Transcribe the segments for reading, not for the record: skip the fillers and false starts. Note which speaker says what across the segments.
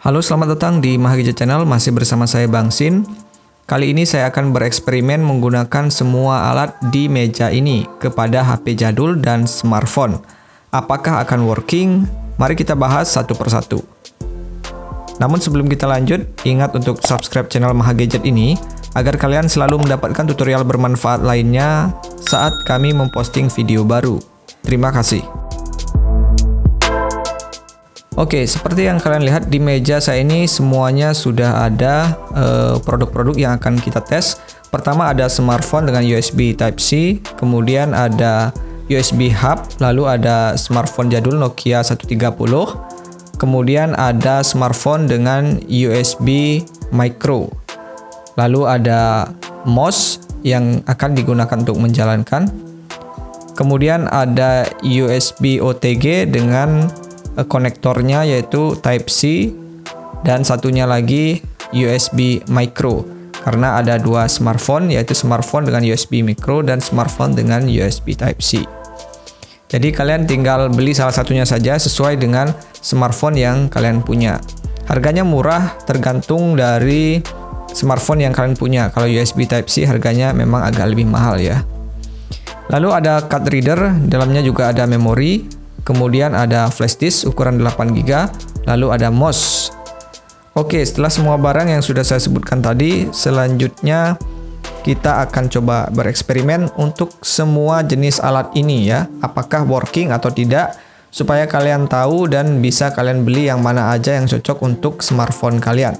Speaker 1: Halo, selamat datang di Mahagadget Channel, masih bersama saya Bang Sin. Kali ini saya akan bereksperimen menggunakan semua alat di meja ini kepada HP jadul dan smartphone. Apakah akan working? Mari kita bahas satu persatu. Namun sebelum kita lanjut, ingat untuk subscribe channel Mahagadget ini agar kalian selalu mendapatkan tutorial bermanfaat lainnya saat kami memposting video baru. Terima kasih. Oke, seperti yang kalian lihat di meja saya ini semuanya sudah ada produk-produk yang akan kita tes. Pertama ada smartphone dengan USB Type-C, kemudian ada USB hub, lalu ada smartphone jadul Nokia 130, kemudian ada smartphone dengan USB micro, lalu ada mouse yang akan digunakan untuk menjalankan, kemudian ada USB OTG dengan konektornya yaitu Type-C, dan satunya lagi USB micro, karena ada dua smartphone yaitu smartphone dengan USB micro dan smartphone dengan USB Type-C. Jadi kalian tinggal beli salah satunya saja sesuai dengan smartphone yang kalian punya. Harganya murah tergantung dari smartphone yang kalian punya. Kalau USB Type-C harganya memang agak lebih mahal ya. Lalu ada card reader, dalamnya juga ada memori. Kemudian ada flash disk ukuran 8 GB, lalu ada mouse. Oke, setelah semua barang yang sudah saya sebutkan tadi, selanjutnya kita akan coba bereksperimen untuk semua jenis alat ini ya. Apakah working atau tidak, supaya kalian tahu dan bisa kalian beli yang mana aja yang cocok untuk smartphone kalian.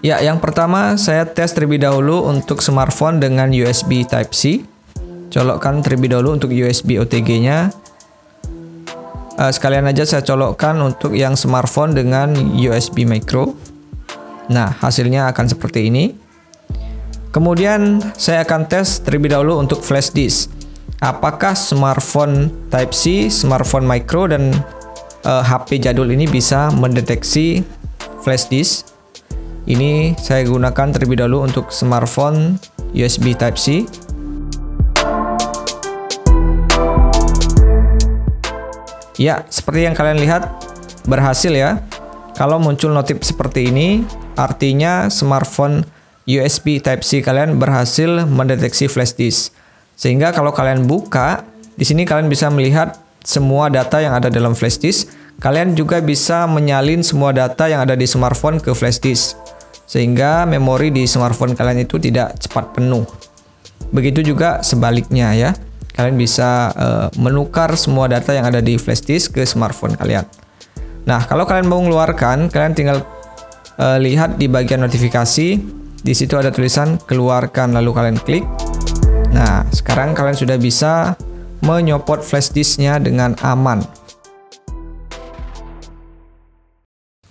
Speaker 1: Ya, yang pertama saya tes terlebih dahulu untuk smartphone dengan USB Type-C. Colokkan terlebih dahulu untuk USB OTG-nya. Sekalian aja saya colokkan untuk yang smartphone dengan USB micro. Nah, hasilnya akan seperti ini. Kemudian saya akan tes terlebih dahulu untuk flash disk. Apakah smartphone Type-C, smartphone micro, dan HP jadul ini bisa mendeteksi flash disk? Ini saya gunakan terlebih dahulu untuk smartphone USB Type-C. Ya, seperti yang kalian lihat berhasil ya. Kalau muncul notif seperti ini, artinya smartphone USB Type-C kalian berhasil mendeteksi flash disk. Sehingga kalau kalian buka, di sini kalian bisa melihat semua data yang ada dalam flash disk. Kalian juga bisa menyalin semua data yang ada di smartphone ke flash disk. Sehingga memori di smartphone kalian itu tidak cepat penuh. Begitu juga sebaliknya ya. Kalian bisa menukar semua data yang ada di flash disk ke smartphone kalian. Nah, kalau kalian mau mengeluarkan, kalian tinggal lihat di bagian notifikasi. Di situ ada tulisan keluarkan, lalu kalian klik. Nah, sekarang kalian sudah bisa menyopot flash disknya dengan aman.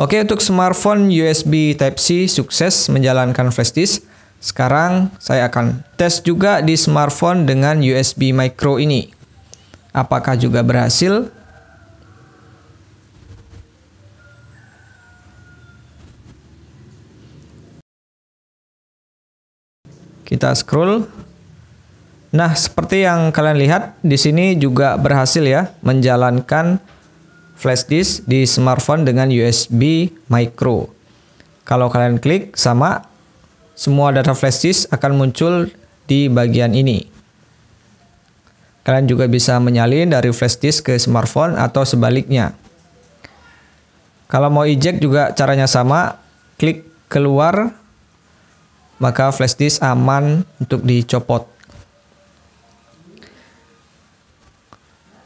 Speaker 1: Oke, untuk smartphone USB Type-C sukses menjalankan flash disk. Sekarang saya akan tes juga di smartphone dengan USB micro ini. Apakah juga berhasil? Kita scroll. Nah, seperti yang kalian lihat di sini juga berhasil ya menjalankan flash disk di smartphone dengan USB micro. Kalau kalian klik sama, semua data flash disk akan muncul di bagian ini. Kalian juga bisa menyalin dari flash disk ke smartphone atau sebaliknya. Kalau mau eject juga caranya sama, klik keluar, maka flash disk aman untuk dicopot.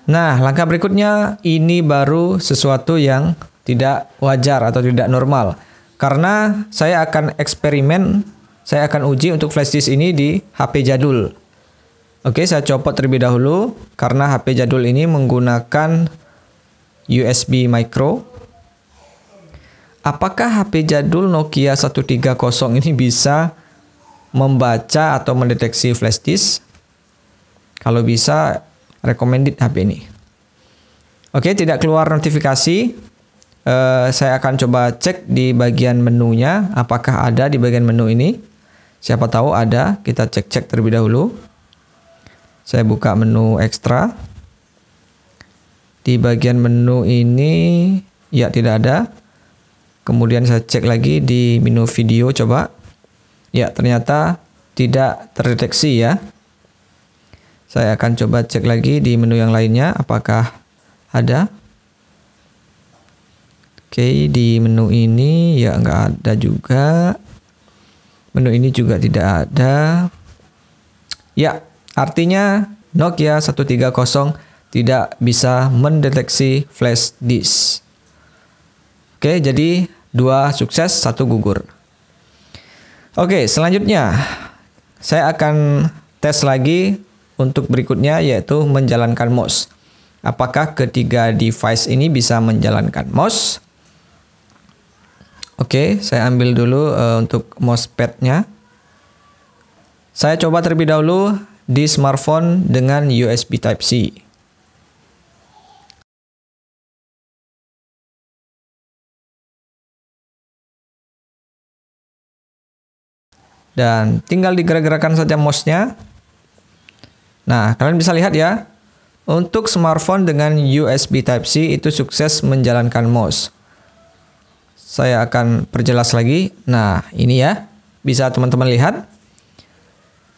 Speaker 1: Nah, langkah berikutnya ini baru sesuatu yang tidak wajar atau tidak normal. Karena saya akan eksperimen, saya akan uji untuk flash disk ini di HP jadul. Oke, saya copot terlebih dahulu karena HP jadul ini menggunakan USB micro. Apakah HP jadul Nokia 130 ini bisa membaca atau mendeteksi flash disk? Kalau bisa, recommended HP ini. Oke, tidak keluar notifikasi. Saya akan coba cek di bagian menunya, apakah ada di bagian menu ini. Siapa tahu ada, kita cek-cek terlebih dahulu. Saya buka menu ekstra. Di bagian menu ini, ya tidak ada. Kemudian saya cek lagi di menu video coba. Ya, ternyata tidak terdeteksi ya. Saya akan coba cek lagi di menu yang lainnya apakah ada. Oke, di menu ini ya nggak ada juga. Menu ini juga tidak ada. Ya, artinya Nokia 130 tidak bisa mendeteksi flash disk. Oke, jadi 2 sukses, 1 gugur. Oke, selanjutnya saya akan tes lagi untuk berikutnya, yaitu menjalankan mouse. Apakah ketiga device ini bisa menjalankan mouse? Oke, saya ambil dulu untuk mousepadnya. Saya coba terlebih dahulu di smartphone dengan USB Type-C. Dan tinggal digerak-gerakkan saja mouse-nya. Nah, kalian bisa lihat ya, untuk smartphone dengan USB Type-C itu sukses menjalankan mouse. Saya akan perjelas lagi. Nah, ini ya, bisa teman-teman lihat.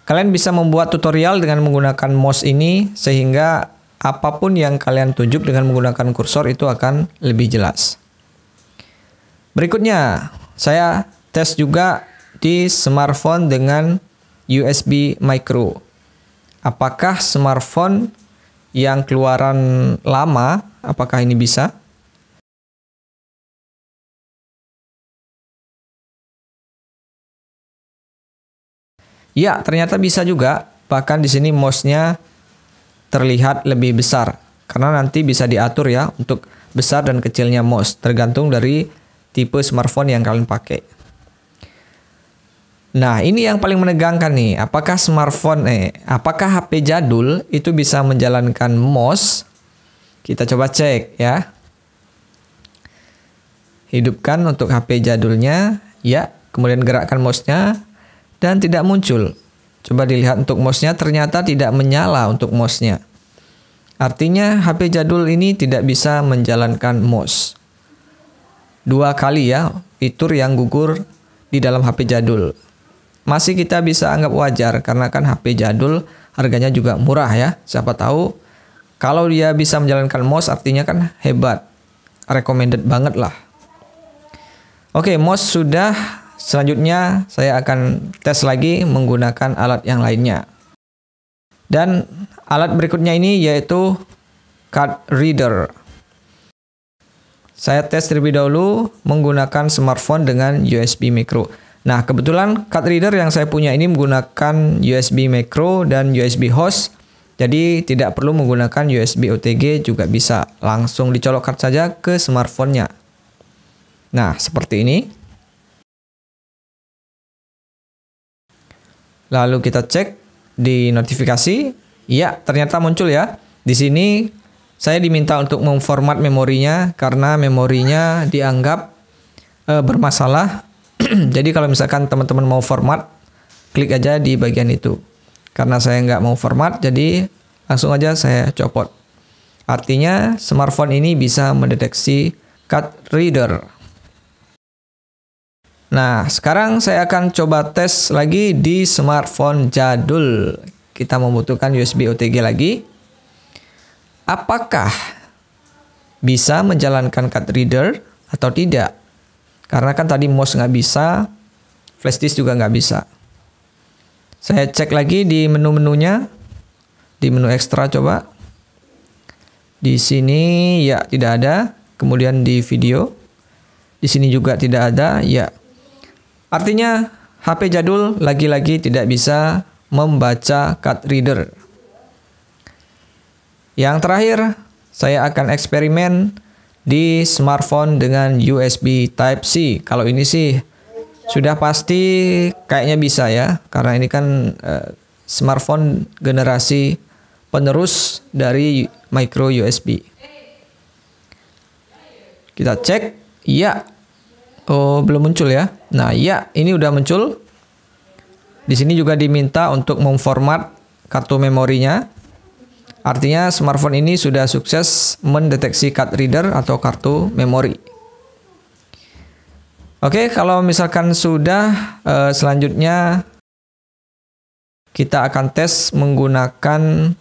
Speaker 1: Kalian bisa membuat tutorial dengan menggunakan mouse ini, sehingga apapun yang kalian tunjuk dengan menggunakan kursor itu akan lebih jelas. Berikutnya, saya tes juga di smartphone dengan USB micro. Apakah smartphone yang keluaran lama, apakah ini bisa? Ya, ternyata bisa juga. Bahkan di sini mouse-nya terlihat lebih besar. Karena nanti bisa diatur ya untuk besar dan kecilnya mouse, tergantung dari tipe smartphone yang kalian pakai. Nah, ini yang paling menegangkan nih. Apakah apakah HP jadul itu bisa menjalankan mouse? Kita coba cek ya. Hidupkan untuk HP jadulnya, ya. Kemudian gerakkan mouse-nya dan tidak muncul. Coba dilihat untuk mouse-nya, ternyata tidak menyala untuk mouse-nya. Artinya HP jadul ini tidak bisa menjalankan mouse. 2 kali ya fitur yang gugur di dalam HP jadul. Masih kita bisa anggap wajar karena kan HP jadul harganya juga murah ya. Siapa tahu kalau dia bisa menjalankan mouse artinya kan hebat. Recommended banget lah. Oke, mouse sudah. Selanjutnya saya akan tes lagi menggunakan alat yang lainnya. Dan alat berikutnya ini yaitu card reader. Saya tes terlebih dahulu menggunakan smartphone dengan USB micro. Nah, kebetulan card reader yang saya punya ini menggunakan USB micro dan USB host. Jadi tidak perlu menggunakan USB OTG, juga bisa langsung dicolokkan saja ke smartphone-nya. Nah, seperti ini. Lalu kita cek di notifikasi. Ya, ternyata muncul ya. Di sini saya diminta untuk memformat memorinya karena memorinya dianggap bermasalah. Jadi kalau misalkan teman-teman mau format, klik aja di bagian itu. Karena saya nggak mau format, jadi langsung aja saya copot. Artinya smartphone ini bisa mendeteksi card reader. Nah, sekarang saya akan coba tes lagi di smartphone jadul. Kita membutuhkan USB OTG lagi. Apakah bisa menjalankan card reader atau tidak? Karena kan tadi mouse nggak bisa, flash disk juga nggak bisa. Saya cek lagi di menu-menunya, di menu ekstra coba. Di sini ya tidak ada, kemudian di video, di sini juga tidak ada, ya. Artinya HP jadul lagi-lagi tidak bisa membaca card reader. Yang terakhir, saya akan eksperimen di smartphone dengan USB Type-C. Kalau ini sih sudah pasti kayaknya bisa ya, karena ini kan smartphone generasi penerus dari micro USB. Kita cek, ya. Oh, belum muncul ya. Nah, ya, ini udah muncul. Di sini juga diminta untuk memformat kartu memorinya. Artinya smartphone ini sudah sukses mendeteksi card reader atau kartu memori. Oke, kalau misalkan sudah, selanjutnya kita akan tes menggunakan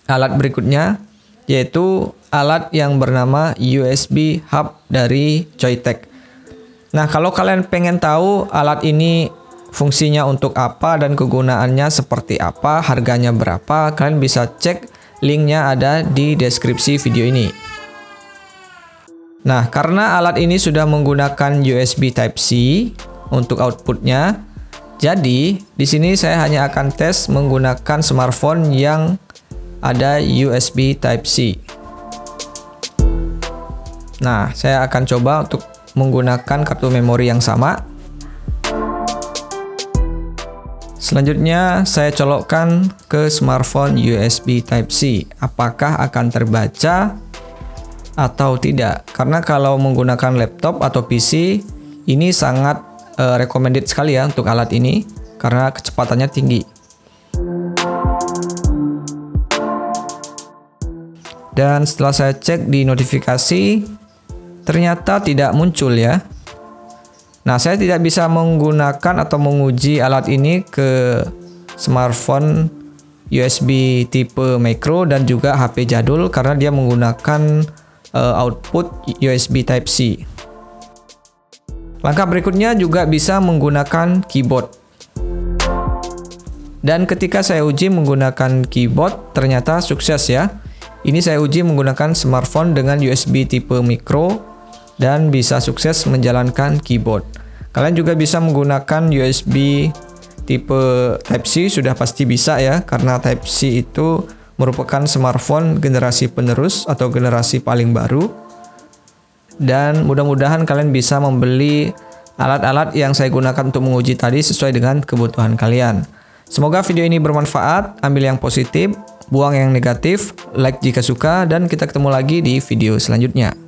Speaker 1: alat berikutnya, yaitu alat yang bernama USB Hub dari Joyetech. Nah, kalau kalian pengen tahu alat ini fungsinya untuk apa dan kegunaannya seperti apa, harganya berapa, kalian bisa cek linknya ada di deskripsi video ini. Nah, karena alat ini sudah menggunakan USB Type-C untuk outputnya, jadi di sini saya hanya akan tes menggunakan smartphone yang ada USB Type-C. Nah, saya akan coba untuk menggunakan kartu memori yang sama. Selanjutnya saya colokkan ke smartphone USB Type-C. Apakah akan terbaca atau tidak? Karena kalau menggunakan laptop atau PC, ini sangat recommended sekali ya untuk alat ini karena kecepatannya tinggi. Dan setelah saya cek di notifikasi, ternyata tidak muncul ya. Nah, saya tidak bisa menggunakan atau menguji alat ini ke smartphone USB tipe micro dan juga HP jadul karena dia menggunakan output USB Type-C. Langkah berikutnya juga bisa menggunakan keyboard. Dan ketika saya uji menggunakan keyboard, ternyata sukses ya. Ini saya uji menggunakan smartphone dengan USB tipe micro dan bisa sukses menjalankan keyboard. Kalian juga bisa menggunakan USB tipe Type-C, sudah pasti bisa ya, karena Type-C itu merupakan smartphone generasi penerus atau generasi paling baru. Dan mudah-mudahan kalian bisa membeli alat-alat yang saya gunakan untuk menguji tadi sesuai dengan kebutuhan kalian. Semoga video ini bermanfaat, ambil yang positif, buang yang negatif, like jika suka, dan kita ketemu lagi di video selanjutnya.